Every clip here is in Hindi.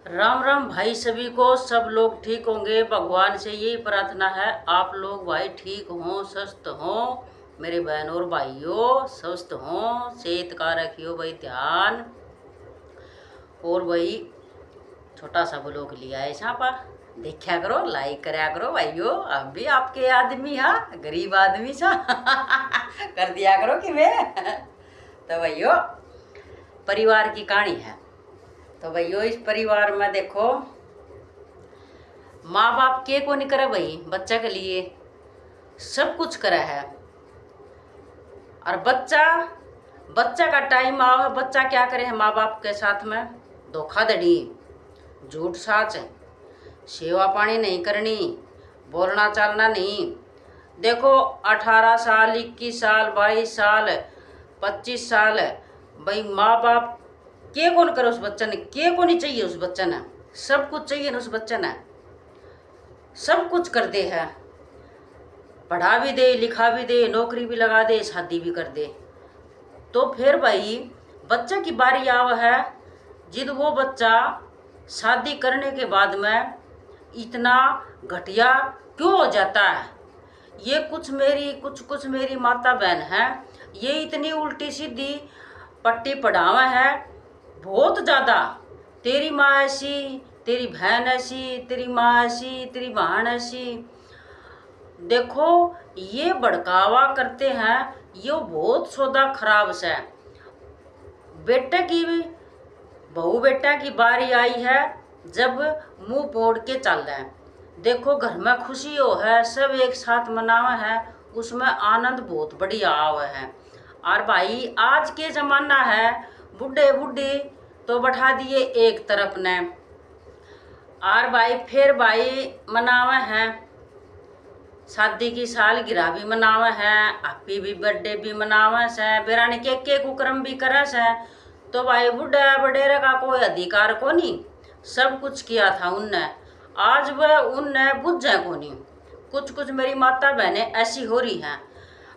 राम राम भाई सभी को। सब लोग ठीक होंगे, भगवान से यही प्रार्थना है आप लोग भाई ठीक हों, स्वस्थ हों। मेरे बहन और भाइयों स्वस्थ हों, सेहत का रखियो भाई ध्यान। और भाई छोटा सा ब्लॉग लिया है छापा, देखा करो, लाइक करा करो भाइयों। अब भी आपके आदमी हाँ, गरीब आदमी सा कर दिया करो कि मैं तो भाइयों परिवार की कहानी है। तो भाइयों इस परिवार में देखो, माँ बाप के को नहीं करे भाई, बच्चा के लिए सब कुछ करे है। और बच्चा बच्चा का टाइम आओ, बच्चा क्या करे है माँ बाप के साथ में? धोखाधड़ी, झूठ साच, सेवा पानी नहीं करनी, बोलना चालना नहीं। देखो 18 साल, 21 साल, 22 साल, 25 साल भाई माँ बाप के कौन करे उस बच्चे ने? के को नहीं चाहिए उस बच्चे ने? सब कुछ चाहिए ना उस बच्चे ने, सब कुछ कर दे है, पढ़ा भी दे, लिखा भी दे, नौकरी भी लगा दे, शादी भी कर दे। तो फिर भाई बच्चे की बारी आव है, जिद वो बच्चा शादी करने के बाद में इतना घटिया क्यों हो जाता है? ये कुछ मेरी माता बहन है, ये इतनी उल्टी सीधी पट्टी पढ़ावा है बहुत ज़्यादा। तेरी माँ ऐसी, तेरी बहन ऐसी, तेरी माँ ऐसी, तेरी बहन ऐसी। देखो ये भड़कावा करते हैं, ये बहुत सौदा खराब से। बेटे की बहू बेटा की बारी आई है, जब मुंह पोड़ के चल रहे हैं। देखो घर में खुशी हो है, सब एक साथ मनावा है, उसमें आनंद बहुत बढ़िया आवा है। और भाई आज के ज़माना है, बूढ़े बूढ़ी तो बैठा दिए एक तरफ ने, और भाई फिर भाई मनावा है, शादी की सालगिरह भी मनावा है, हैप्पी भी बर्थडे भी मनावा से, बेरानी के कुकरम भी करे से। तो भाई बूढ़ा बडेरा का कोई अधिकार को नहीं, सब कुछ किया था उनने, आज वह उनने बुझे को नहीं। कुछ मेरी माता बहनें ऐसी हो रही हैं,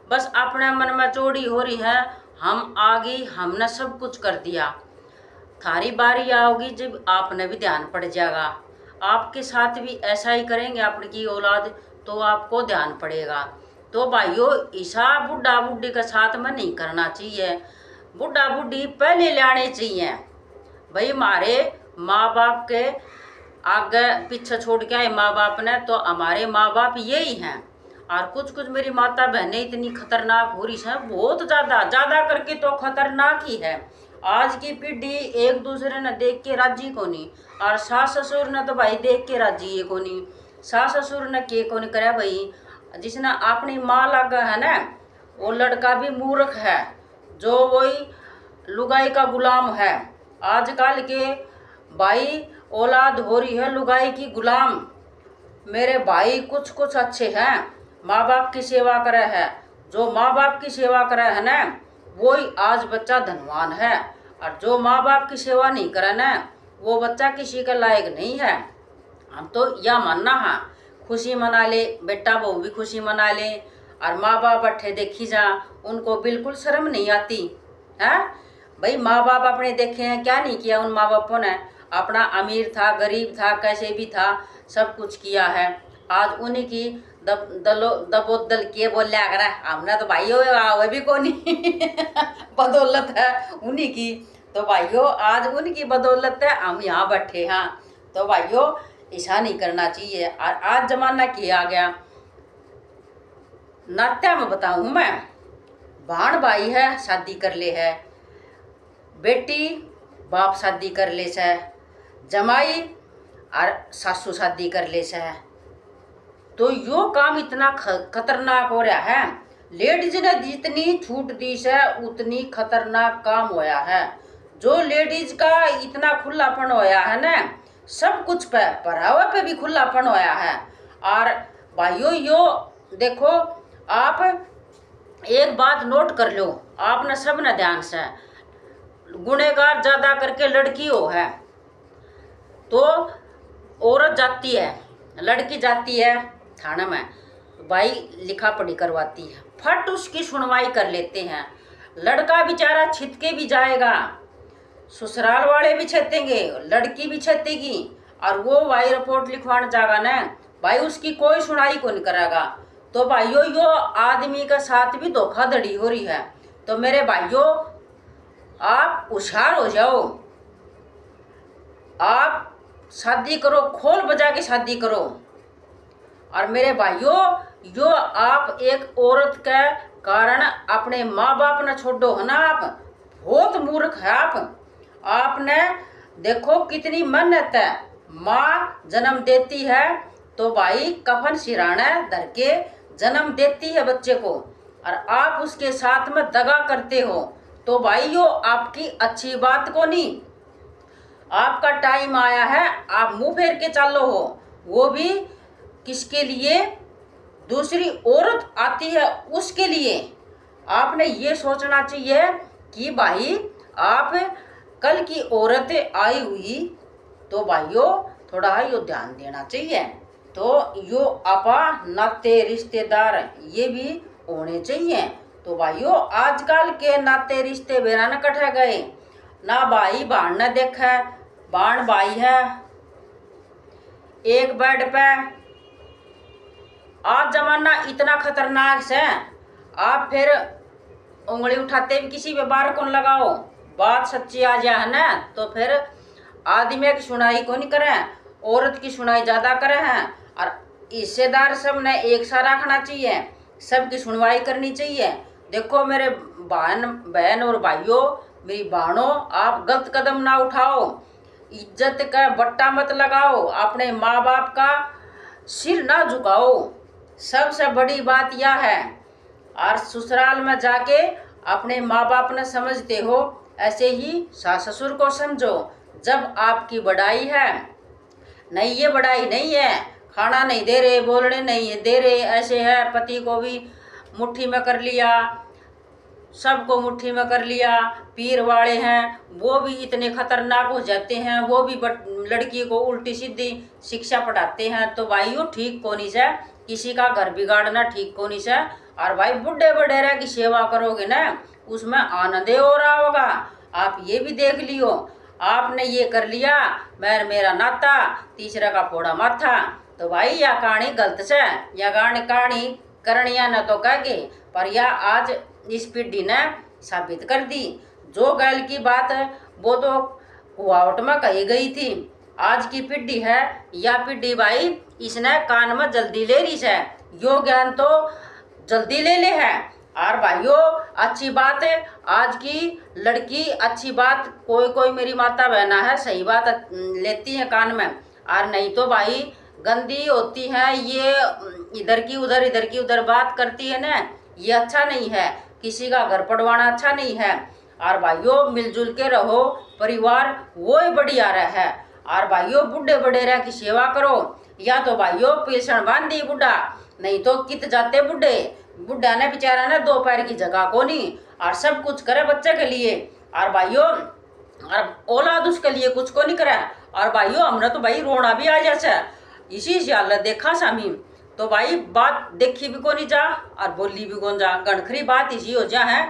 बस अपने मन में चोरी हो रही है, हम आ गई, हमने सब कुछ कर दिया। थारी बारी आओगी जब आपने भी ध्यान पड़ जाएगा, आपके साथ भी ऐसा ही करेंगे आपकी औलाद, तो आपको ध्यान पड़ेगा। तो भाइयों ऐसा बुढ़ा बुढ़ी के साथ में नहीं करना चाहिए, बुढ़ा बुढ़ी पहले लाने चाहिए। भाई हमारे माँ बाप के आगे पीछे छोड़ के आए माँ बाप ने, तो हमारे माँ बाप यही हैं। और कुछ मेरी माता बहनें इतनी खतरनाक हो रही है, बहुत ज़्यादा करके तो खतरनाक ही है। आज की पीढ़ी एक दूसरे ने देख के राजी को नहीं, और सास ससुर ने तो भाई देख के राजी को नहीं। सास ससुर ने के को नहीं करे भाई, जिसने अपनी माँ लगा है ना, वो लड़का भी मूर्ख है, जो वही लुगाई का गुलाम है। आजकल के भाई औलाद हो रही है लुगाई की गुलाम। मेरे भाई कुछ अच्छे हैं, माँ बाप की सेवा करे है, जो माँ बाप की सेवा करे है ना, वही आज बच्चा धनवान है। और जो माँ बाप की सेवा नहीं करे ना, वो बच्चा किसी के लायक नहीं है। हम तो यह मानना है, खुशी मना ले बेटा, बहू भी खुशी मना ले, और माँ बाप अट्ठे देखी जा, उनको बिल्कुल शर्म नहीं आती है। भाई माँ बाप अपने देखे हैं, क्या नहीं किया उन माँ बापों ने? अपना अमीर था, गरीब था, कैसे भी था, सब कुछ किया है। आज उन्हीं की दबोदल के बोल लिया करा, हमने तो भाइयों वे भी कौन बदौलत है उन्हीं की। तो भाइयों आज उनकी बदौलत है हम यहाँ बैठे हैं। तो भाइयों ऐसा नहीं करना चाहिए। और आज जमाना क्या आ गया, नात्या में बताऊँ मैं, भाण भाई है शादी कर ले है, बेटी बाप शादी कर ले से, जमाई और सासू शादी कर ले से। तो यो काम इतना खतरनाक हो रहा है, लेडीज ने जितनी छूट दी से उतनी खतरनाक काम होया है। जो लेडीज का इतना खुलापन होया है ना, सब कुछ पे परावा पे भी खुलापन होया है। और भाइयों यो देखो, आप एक बात नोट कर लो, आपने सब ने ध्यान से, गुनेगार ज्यादा करके लड़की हो है। तो औरत जाती है, लड़की जाती है थाने में, भाई लिखा पढ़ी करवाती है, फट उसकी सुनवाई कर लेते हैं। लड़का बेचारा छिटके भी जाएगा, ससुराल वाले भी छेतेंगे, लड़की भी छेतेगी, और वो भाई रिपोर्ट लिखवाने जाएगा ना भाई, उसकी कोई सुनाई को नहीं करेगा। तो भाइयों यो आदमी के साथ भी धोखाधड़ी हो रही है। तो मेरे भाइयों आप होशियार हो जाओ, आप शादी करो, खोल बजा के शादी करो। और मेरे भाइयों जो आप एक औरत के कारण अपने माँ बाप ने छोड़ो है ना, आप बहुत मूर्ख है। आपने देखो कितनी मेहनत है, माँ जन्म देती है तो भाई कफन सिराना धर के जन्म देती है बच्चे को, और आप उसके साथ में दगा करते हो। तो भाई यो आपकी अच्छी बात को नहीं। आपका टाइम आया है, आप मुंह फेर के चालो हो, वो भी किसके लिए? दूसरी औरत आती है उसके लिए। आपने ये सोचना चाहिए कि भाई आप कल की औरत आई हुई तो भाइयों थोड़ा यो ध्यान देना चाहिए। तो यो आपा नाते रिश्तेदार ये भी होने चाहिए। तो भाइयों आजकल के नाते रिश्ते बेरा न कटे गए, ना भाई बहन न देखे, बहन भाई है एक बेड पे। आज जमाना इतना खतरनाक है, आप फिर उंगली उठाते भी किसी पे बार कौन लगाओ, बात सच्ची आ जाए है ना तो फिर आदमी की सुनाई को नहीं करे, औरत की सुनाई ज्यादा करे हैं। और हिस्सेदार सब ने एक सा रखना चाहिए, सबकी सुनवाई करनी चाहिए। देखो मेरे बहन और भाइयों, मेरी बहनों, आप गलत कदम ना उठाओ, इज्जत का बट्टा मत लगाओ, अपने माँ बाप का सिर ना झुकाओ, सबसे बड़ी बात यह है। और ससुराल में जाके अपने माँ बाप ने समझते हो, ऐसे ही सास ससुर को समझो। जब आपकी बड़ाई है, नहीं ये बड़ाई नहीं है, खाना नहीं दे रहे, बोलने नहीं दे रहे, ऐसे है, पति को भी मुट्ठी में कर लिया, सबको मुट्ठी में कर लिया, पीर वाले हैं वो भी इतने खतरनाक हो जाते हैं, वो भी लड़की को उल्टी सीधी शिक्षा पढ़ाते हैं। तो भाइयों ठीक कोनी से किसी का घर बिगाड़ना ठीक कोनी से। और भाई बुढ़े बडेरा की सेवा करोगे ना, उसमें आनंद हो रहा होगा। आप ये भी देख लियो, आपने ये कर लिया, मेरा नाता तीसरा का फोड़ा माथा। तो भाई यह कहानी गलत से, यह कहानी करणिया न तो कहे, पर यह आज इस पीढ़ी ने साबित कर दी। जो गैल की बात है वो तो कुआवट में कही गई थी, आज की पीढ़ी है या पीढ़ी भाई इसने कान में जल्दी ले रही है, यो ज्ञान तो जल्दी ले ले है। और भाइयों अच्छी बात है, आज की लड़की अच्छी बात, कोई कोई मेरी माता बहना है सही बात लेती है कान में, और नहीं तो भाई गंदी होती है, ये इधर की उधर बात करती है ना, ये अच्छा नहीं है, किसी का घर पड़वाना अच्छा नहीं है। और भाइयों मिलजुल के रहो, परिवार वो ही बढ़िया रहा है। और भाइयों बुढ़े बडेरा की सेवा करो, या तो भाइयों पेशन बांधी बुढ़ा, नहीं तो कित जाते बुढ़े, बुढ़ा ने बेचारा ने दो पैर की जगह को नहीं, और सब कुछ करे बच्चे के लिए। और भाइयों और औलाद उसके लिए कुछ को नहीं करे। और भाइयों हमने तो भाई रोना भी आ जाए, इसी से हालत देखा सामी। तो भाई बात देखी भी को नहीं जा और बोली भी कौन जा, गणखरी बात इसी हो जा है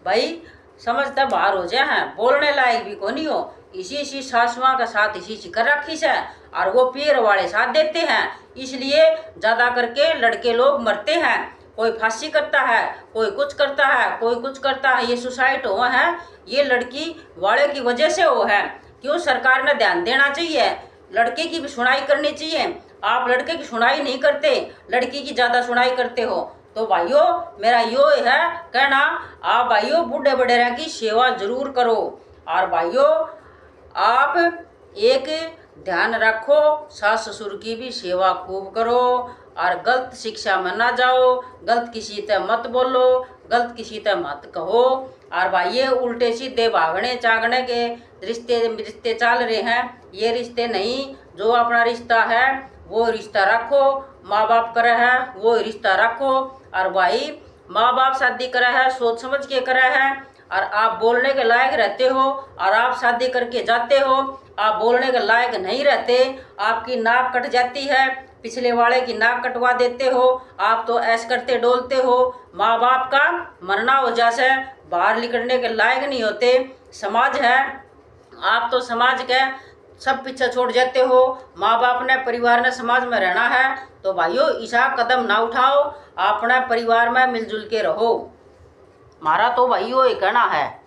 भाई, समझता बाहर हो जाए हैं, बोलने लायक भी को नहीं हो। इसी सासुआ का साथ इसी कर रखी से, और वो पीर वाले साथ देते हैं, इसलिए ज्यादा करके लड़के लोग मरते हैं। कोई फांसी करता है, कोई कुछ करता है, कोई कुछ करता है, ये सुसाइड हुआ है, ये लड़की वाले की वजह से हो है। क्यों सरकार ने ध्यान देना चाहिए, लड़के की भी सुनाई करनी चाहिए। आप लड़के की सुनाई नहीं करते, लड़की की ज्यादा सुनाई करते हो। तो भाइयों मेरा यो है कहना, आप भाइयों बूढ़े बडेरा की सेवा जरूर करो। और भाइयों आप एक ध्यान रखो, सास ससुर की भी सेवा खूब करो, और गलत शिक्षा में ना जाओ, गलत किसी से मत बोलो, गलत किसी से मत कहो। और भाई ये उल्टे सीधे भागने चागने के रिश्ते चल रहे हैं, ये रिश्ते नहीं, जो अपना रिश्ता है वो रिश्ता रखो, माँ बाप करे है वो रिश्ता रखो। और भाई माँ बाप शादी करा है सोच समझ के करा है, और आप बोलने के लायक रहते हो, और आप शादी करके जाते हो, आप बोलने के लायक नहीं रहते, आपकी नाक कट जाती है, पिछले वाले की नाक कटवा देते हो, आप तो ऐसे करते डोलते हो, माँ बाप का मरना हो जैसे बाहर निकलने के लायक नहीं होते। समाज है आप तो समाज के सब पीछे छोड़ जाते हो। माँ बाप ने, परिवार ने, समाज में रहना है तो भाइयों ऐसा कदम ना उठाओ, अपने परिवार में मिलजुल के रहो। हमारा तो भाइयों ये कहना है।